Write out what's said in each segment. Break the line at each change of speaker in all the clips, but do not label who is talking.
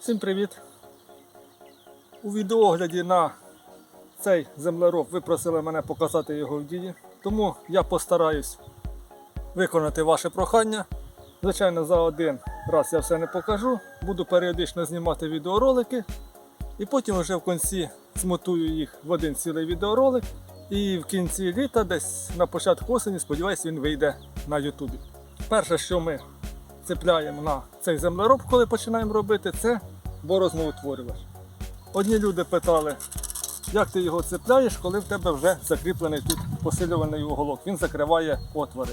Всім привіт! У відеоогляді на цей землероб ви просили мене показати його в дії, тому я постараюсь виконати ваше прохання. Звичайно, за один раз я все не покажу, буду періодично знімати відеоролики і потім вже в кінці змотую їх в один цілий відеоролик. І в кінці літа, десь на початку осені, сподіваюсь, він вийде на ютубі. Перше, що ми цепляємо на цей землероб, коли починаємо робити, це борозноутворювач. Одні люди питали, як ти його цепляєш, коли в тебе вже закріплений тут посилюваний уголок. Він закриває отвори.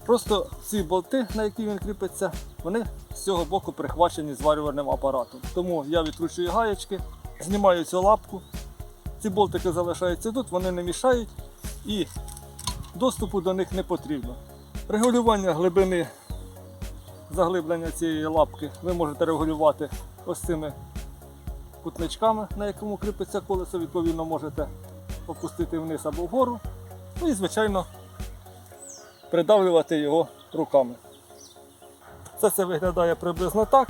Просто ці болти, на які він кріпиться, вони з цього боку прихвачені зварювальним апаратом. Тому я відкручую гаєчки, знімаю цю лапку. Ці болтики залишаються тут, вони не мішають і доступу до них не потрібно. Регулювання глибини заглиблення цієї лапки ви можете регулювати ось цими кутничками, на якому кріпиться колесо. Відповідно, можете опустити вниз або вгору. Ну і, звичайно, придавлювати його руками. Це виглядає приблизно так.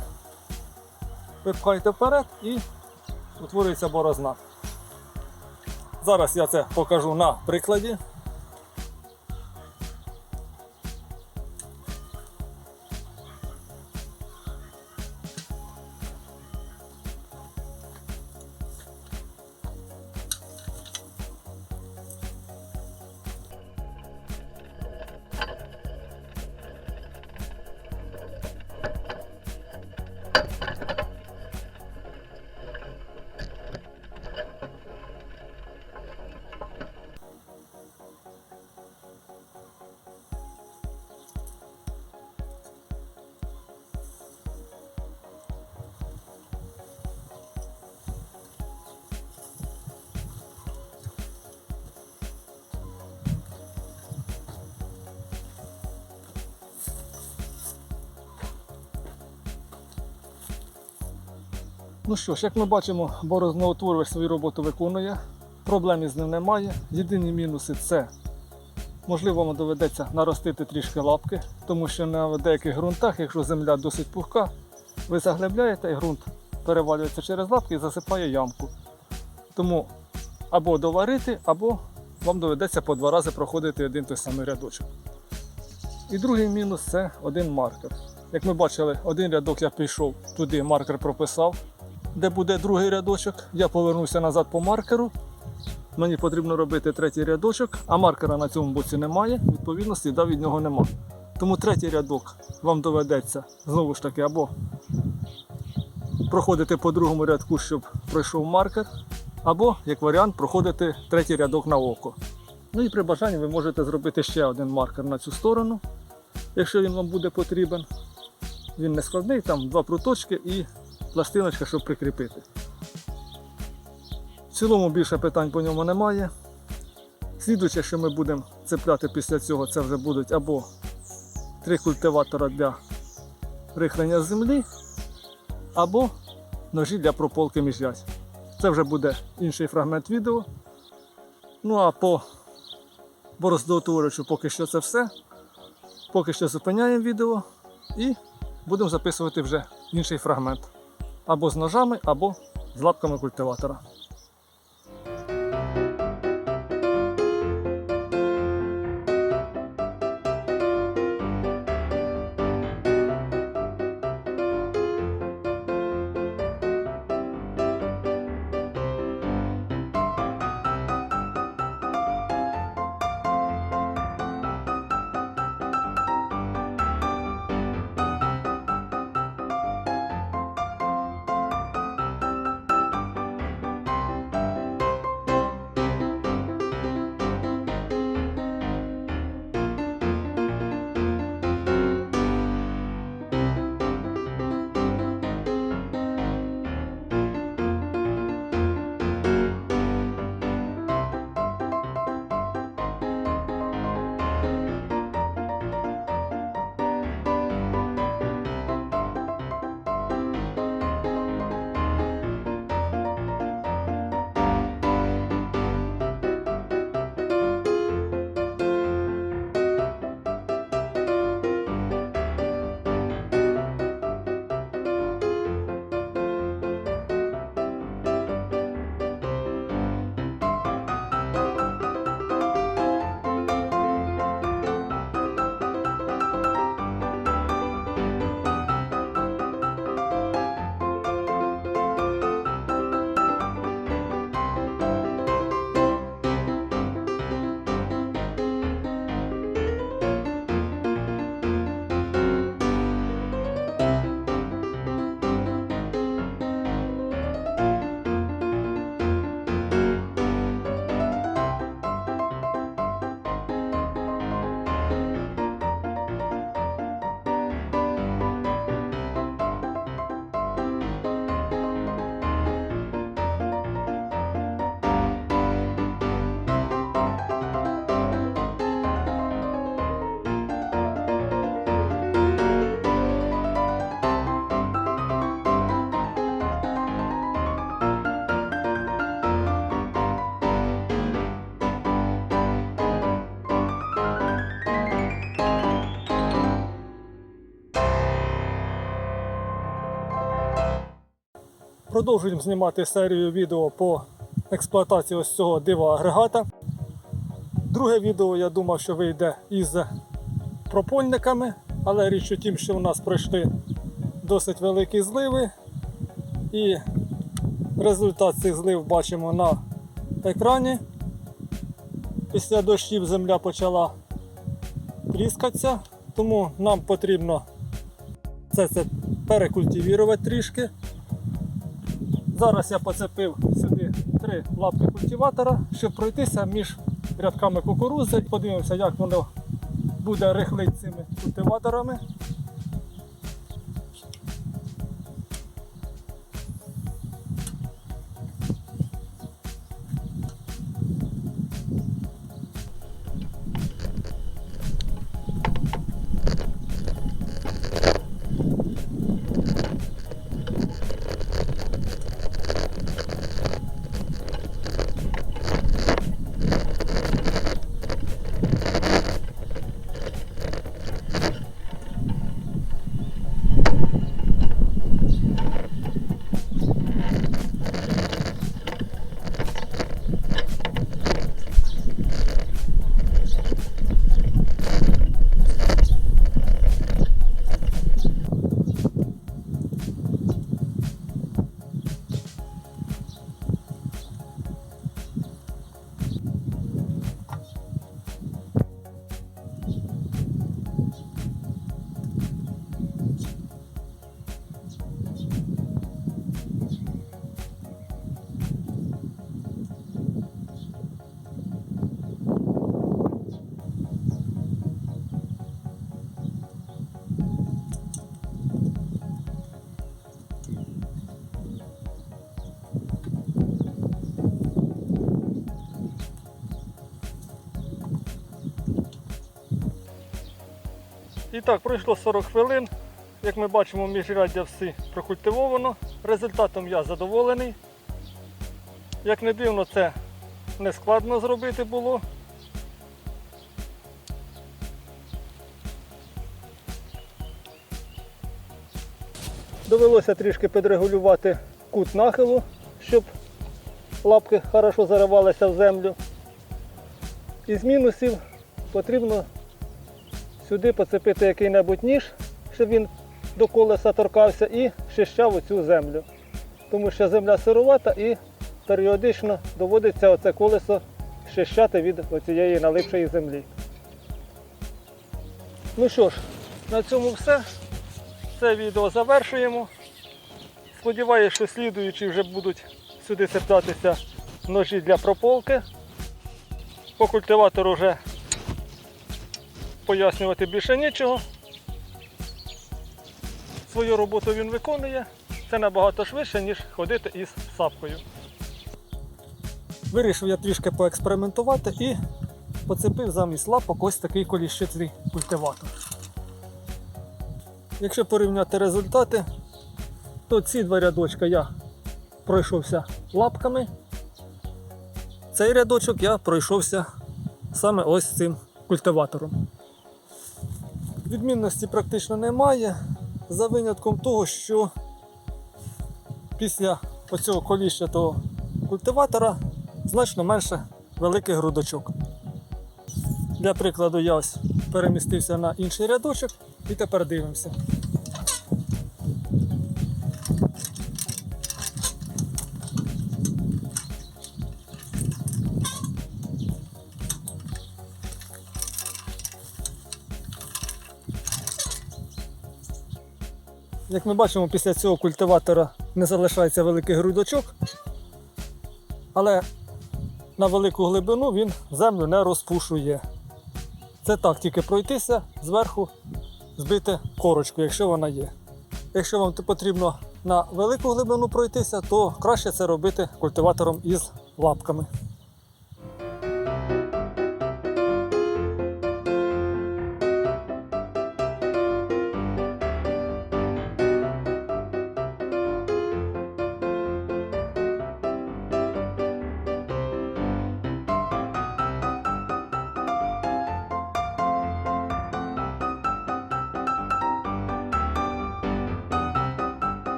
Ви пхаєте вперед і утворюється борозна. Зараз я це покажу на прикладі. Ну що ж, як ми бачимо, борозноутворювач свою роботу виконує, проблем із ним немає. Єдині мінуси – це, можливо, вам доведеться наростити трішки лапки, тому що на деяких ґрунтах, якщо земля досить пухка, ви заглибляєте і ґрунт перевалюється через лапки і засипає ямку. Тому або доварити, або вам доведеться по 2 рази проходити один той самий рядочок. І другий мінус – це один маркер. Як ми бачили, один рядок я пішов туди, маркер прописав, де буде другий рядочок. Я повернувся назад по маркеру. Мені потрібно робити третій рядочок, а маркера на цьому боці немає, відповідно сліда від нього немає. Тому третій рядок вам доведеться знову ж таки або проходити по другому рядку, щоб пройшов маркер, або, як варіант, проходити третій рядок на око. Ну і при бажанні ви можете зробити ще один маркер на цю сторону, якщо він вам буде потрібен. Він не складний, там 2 пруточки і пластиночка, щоб прикріпити. В цілому більше питань по ньому немає. Слідуюче, що ми будемо цепляти після цього, це вже будуть або 3 культиватора для рихлення землі, або ножі для прополки міжрядь. Це вже буде інший фрагмент відео. Ну а по борозноутворювачу поки що це все. Поки що зупиняємо відео і будемо записувати вже інший фрагмент. Або з ножами, або з лапками культиватора. Продовжуємо знімати серію відео по експлуатації ось цього дива агрегата. Друге відео, я думав, що вийде із пропольниками, але річ у тім, що в нас пройшли досить великі зливи, і результат цих злив бачимо на екрані. Після дощів земля почала тріскатися, тому нам потрібно це перекультивувати трішки. Зараз я поцепив сюди 3 лапки культиватора, щоб пройтися між рядками кукурудзи. Подивимося, як воно буде рихлити цими культиваторами. І так, пройшло 40 хвилин. Як ми бачимо, міжряддя всі прокультивовано. Результатом я задоволений. Як не дивно, це не складно зробити було. Довелося трішки підрегулювати кут нахилу, щоб лапки хорошо заривалися в землю. Із мінусів потрібно сюди поцепити який-небудь ніж, щоб він до колеса торкався і щищав оцю землю. Тому що земля сировата і періодично доводиться оце колесо щищати від оцієї налипшої землі. Ну що ж, на цьому все. Це відео завершуємо. Сподіваюся, що слідуючі вже будуть сюди цеплятися ножі для прополки. По культиватору вже пояснювати більше нічого. Свою роботу він виконує. Це набагато швидше, ніж ходити із сапкою. Вирішив я трішки поекспериментувати і поцепив замість лапок ось такий коліщатий культиватор. Якщо порівняти результати, то ці 2 рядочка я пройшовся лапками. Цей рядочок я пройшовся саме ось цим культиватором. Відмінності практично немає, за винятком того, що після оцього коліщатого культиватора значно менше великих грудочок. Для прикладу я ось перемістився на інший рядочок і тепер дивимося. Як ми бачимо, після цього культиватора не залишається великих грудочок, але на велику глибину він землю не розпушує. Це так, тільки пройтися, зверху збити корочку, якщо вона є. Якщо вам потрібно на велику глибину пройтися, то краще це робити культиватором із лапками.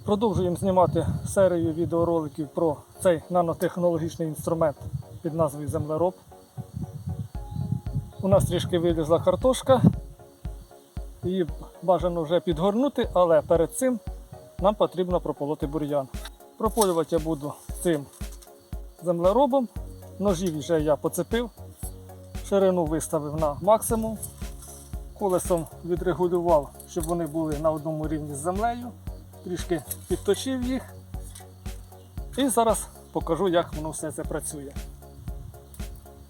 Продовжуємо знімати серію відеороликів про цей нанотехнологічний інструмент під назвою землероб. У нас трішки вилізла картошка, її бажано вже підгорнути, але перед цим нам потрібно прополоти бур'ян. Прополювати я буду цим землеробом. Ножів вже я поцепив, ширину виставив на максимум, колесом відрегулював, щоб вони були на одному рівні з землею, трішки підточив їх і зараз покажу, як воно все це працює.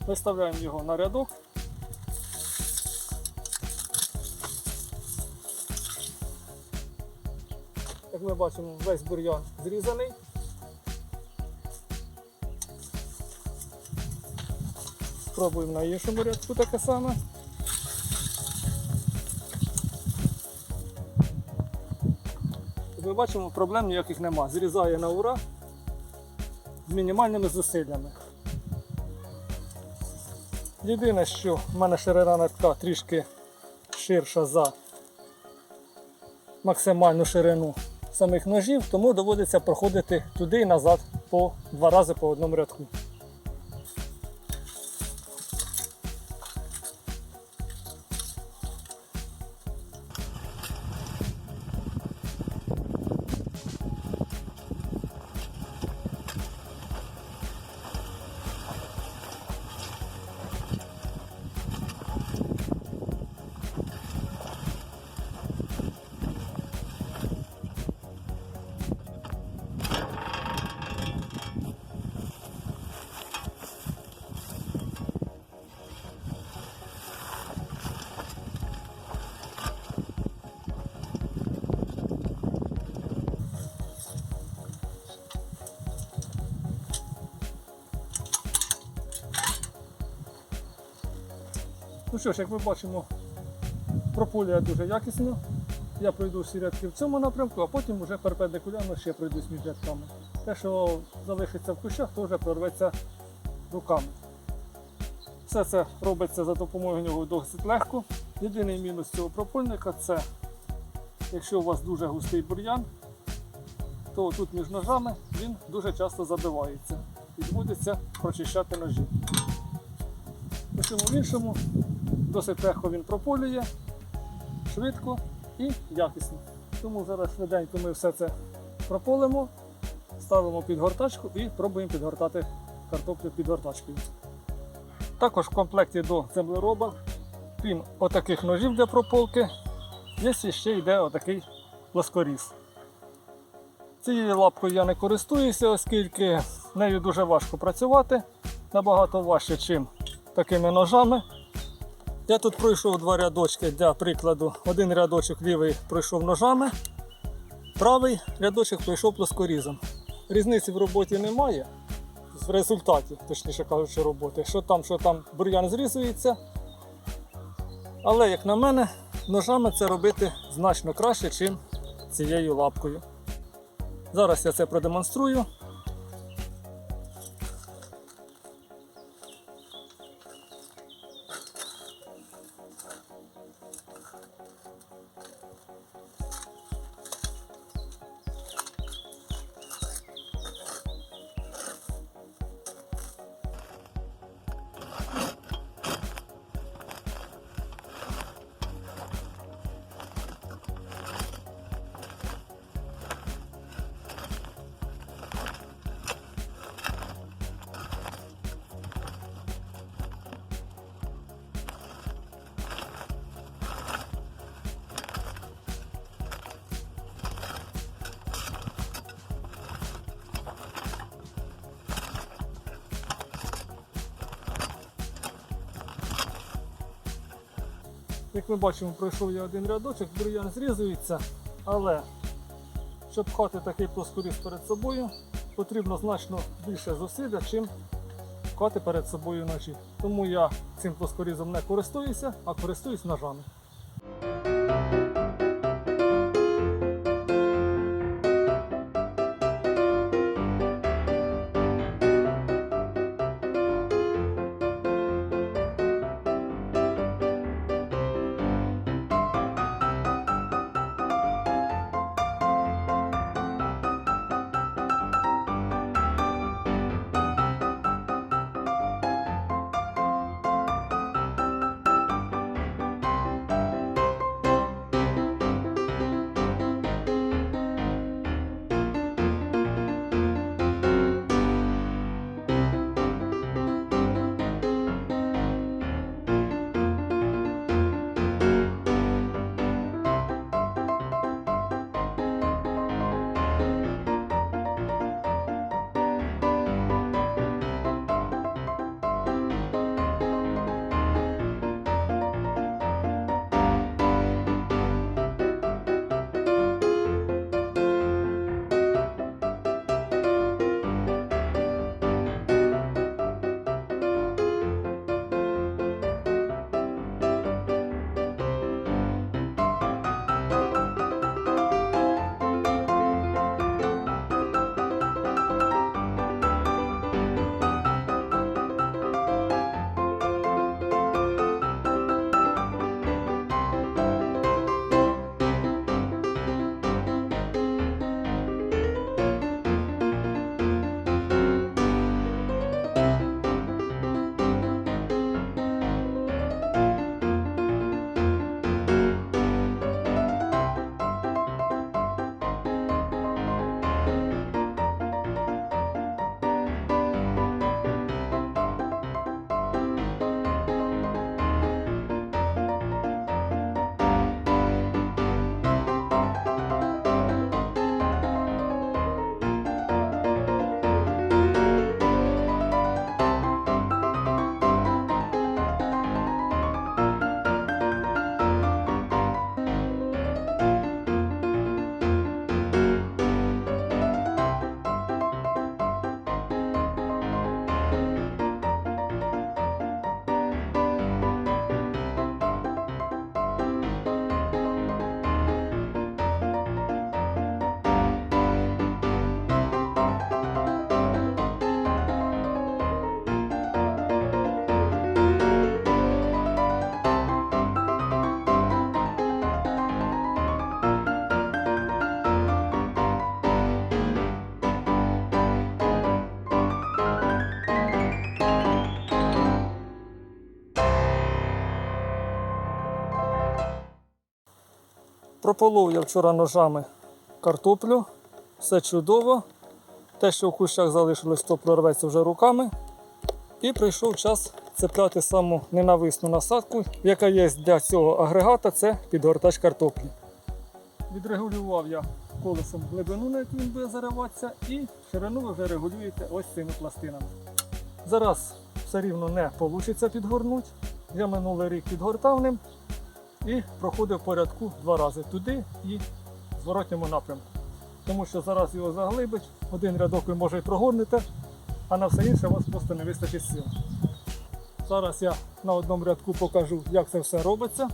Виставляємо його на рядок. Як ми бачимо, весь бур'ян зрізаний. Спробуємо на іншому рядку таке саме. Як ми бачимо, проблем ніяких нема. Зрізає на ура з мінімальними зусиллями. Єдине, що в мене ширина рядка трішки ширша за максимальну ширину самих ножів, тому доводиться проходити туди і назад по 2 рази по одному рядку. Ну що ж, як ми бачимо, прополює дуже якісно. Я пройду всі рядки в цьому напрямку, а потім вже перпендикулярно ще пройдусь між рядками. Те, що залишиться в кущах, то вже прорветься руками. Все це робиться за допомогою нього досить легко. Єдиний мінус цього пропольника – це, якщо у вас дуже густий бур'ян, то тут між ножами він дуже часто забивається і доводиться прочищати ножі. У всьому іншому досить легко він прополює, швидко і якісно. Тому зараз швиденько ми все це прополимо, ставимо під гортачку і пробуємо підгортати картоплю під гортачкою. Також в комплекті до землероба, крім отаких ножів для прополки, є ще йде отакий плоскоріз. Цією лапкою я не користуюся, оскільки нею дуже важко працювати, набагато важче, ніж такими ножами. Я тут пройшов 2 рядочки для прикладу. Один рядочок лівий пройшов ножами, правий рядочок пройшов плоскорізом. Різниці в роботі немає, в результаті, точніше кажучи, роботи. Що там бур'ян зрізується. Але, як на мене, ножами це робити значно краще, ніж цією лапкою. Зараз я це продемонструю. Як ми бачимо, пройшов я один рядочок, бур'ян зрізується, але щоб пхати такий плоскоріз перед собою, потрібно значно більше зусилля, чим пхати перед собою ножі. Тому я цим плоскорізом не користуюся, а користуюсь ножами. Прополов я вчора ножами картоплю. Все чудово. Те, що в кущах залишилось, то прорветься вже руками. І прийшов час цепляти саму ненависну насадку, яка є для цього агрегата, це підгортач картоплі. Відрегулював я колесом глибину, на яку він буде зариватися, і ширину ви вже регулюєте ось цими пластинами. Зараз все рівно не вийде підгорнути. Я минулий рік підгортав ним і проходив по рядку 2 рази туди і в зворотньому напрямку. Тому що зараз його заглибить, один рядок ви може і прогорнете, а на все інше у вас просто не вистачить сил. Зараз я на одному рядку покажу, як це все робиться.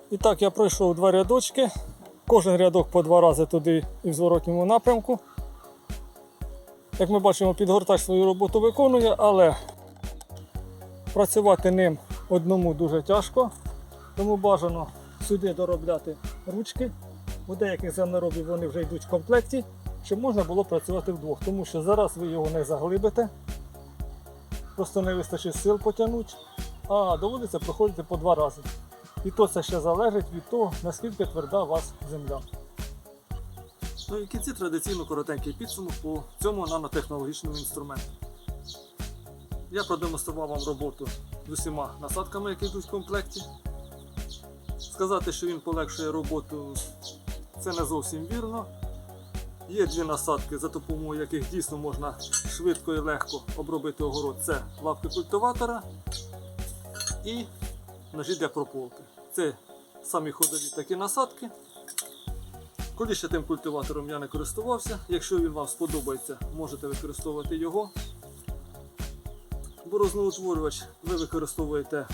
І так, я пройшов 2 рядочки, кожен рядок по 2 рази туди і в зворотньому напрямку. Як ми бачимо, підгортач свою роботу виконує, але працювати ним одному дуже тяжко, тому бажано сюди доробляти ручки. У деяких землеробів вони вже йдуть в комплекті, щоб можна було працювати вдвох, тому що зараз ви його не заглибите, просто не вистачить сил потягнути, а доводиться проходити по 2 рази. І то це ще залежить від того, наскільки тверда у вас земля. Ну і в кінці традиційно коротенький підсумок по цьому нанотехнологічному інструменту. Я продемонстрував вам роботу з усіма насадками, які йдуть в комплекті. Сказати, що він полегшує роботу, це не зовсім вірно. Є 2 насадки, за допомогою яких дійсно можна швидко і легко обробити огород. Це лапки культиватора і ножі для прополки. Це самі ходові такі насадки. Коли ще тим культиватором я не користувався, якщо він вам сподобається, можете використовувати його. Борозноутворювач ви використовуєте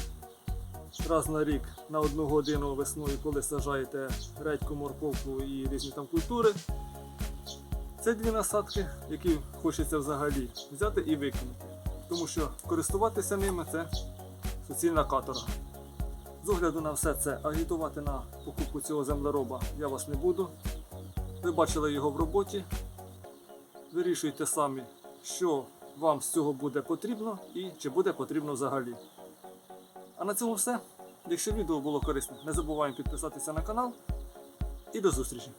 раз на рік на 1 годину весною, коли саджаєте редьку, морковку і різні там культури. Це 2 насадки, які хочеться взагалі взяти і викинути. Тому що користуватися ними – це суцільна каторга. З огляду на все це, агітувати на покупку цього землероба я вас не буду. Ви бачили його в роботі. Вирішуйте самі, що вам з цього буде потрібно і чи буде потрібно взагалі. А на цьому все. Якщо відео було корисне, не забуваємо підписатися на канал. І до зустрічі!